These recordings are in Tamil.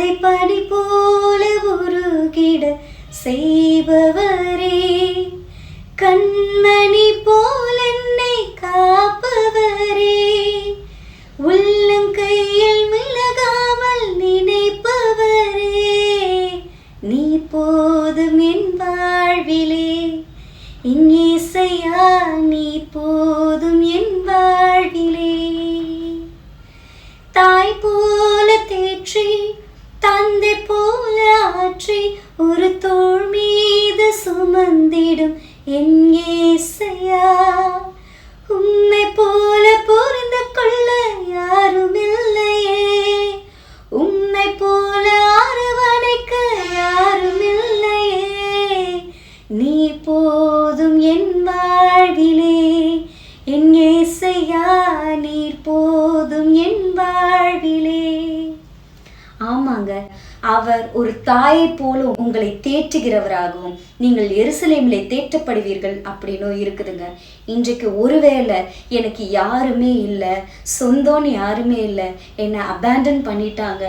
அதை பனி போல உருகிட செய்பவரே, கண்மணி போல் என்னை காப்பவரே, உள்ளங்கையில் விலகாமல் நினைப்பவரே, நீ போதும் என் வாழ்விலே, என் இயேசையா நீ போதும் என் வாழ்விலே. தாய் போல தேற்றி தந்தை போல ஆற்றி ஒரு தோள் மீது சுமந்திடும் என் இயேசையா, உம்மை போல புரிந்து கொள்ள யாரும் இல்லையே, உம்மை போல அரவணைக்க யாரும் இல்லையே, நீ போதும் என் வாழ்விலே, என் இயேசையா நீர் போதும் என் வாழ்விலே. ஆமாங்க, அவர் ஒரு தாயை போல உங்களை தேற்றுகிறவராகவும் நீங்கள் எருசலேமிலே தேற்றப்படுவீர்கள் அப்படின்னும் இருக்குதுங்க. இன்றைக்கு ஒருவேளை எனக்கு யாருமே இல்லை, சொந்தம்னு யாருமே இல்லை, என்னை அபேண்டன் பண்ணிட்டாங்க,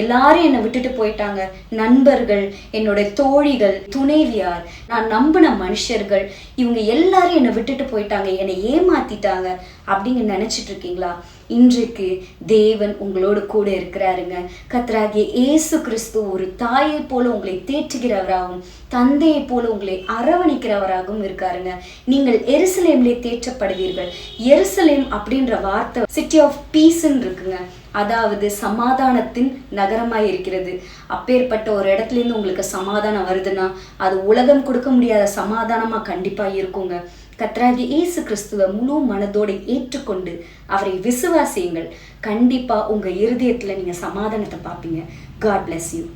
எல்லாரும் என்னை விட்டுட்டு போயிட்டாங்க, நண்பர்கள், என்னோட தோழிகள், துணைவியார், நான் நம்பின மனுஷர்கள், இவங்க எல்லாரும் என்னை விட்டுட்டு போயிட்டாங்க, என்னை ஏமாத்திட்டாங்க அப்படிங்க நினைச்சிட்டு இருக்கீங்களா? இன்றைக்கு தேவன் உங்களோடு கூட இருக்கிறாருங்க. கர்த்தராகிய இயேசு கிறிஸ்து ஒரு தாயை போல உங்களை தேற்றுகிறவராகவும் தந்தையை போல உங்களை அரவணைக்கிறவராகவும் இருக்காருங்க. நீங்கள் எருசலேமிலே தேற்றப்படுவீர்கள். எருசலேம் அப்படின்ற வார்த்தை சிட்டி ஆஃப் பீஸ்ன்னு இருக்குங்க, அதாவது சமாதானத்தின் நகரமாய் இருக்கிறது. அப்பேற்பட்ட ஒரு இடத்துல இருந்து உங்களுக்கு சமாதானம் வருதுன்னா அது உலகம் கொடுக்க முடியாத சமாதானமா கண்டிப்பா இருக்குங்க. கர்த்தராகிய இயேசு கிறிஸ்துவை முழு மனதோடு ஏற்றுக்கொண்டு அவரை விசுவாசியுங்கள். கண்டிப்பா உங்க இருதயத்துல நீங்க சமாதானத்தை பார்ப்பீங்க. God bless you.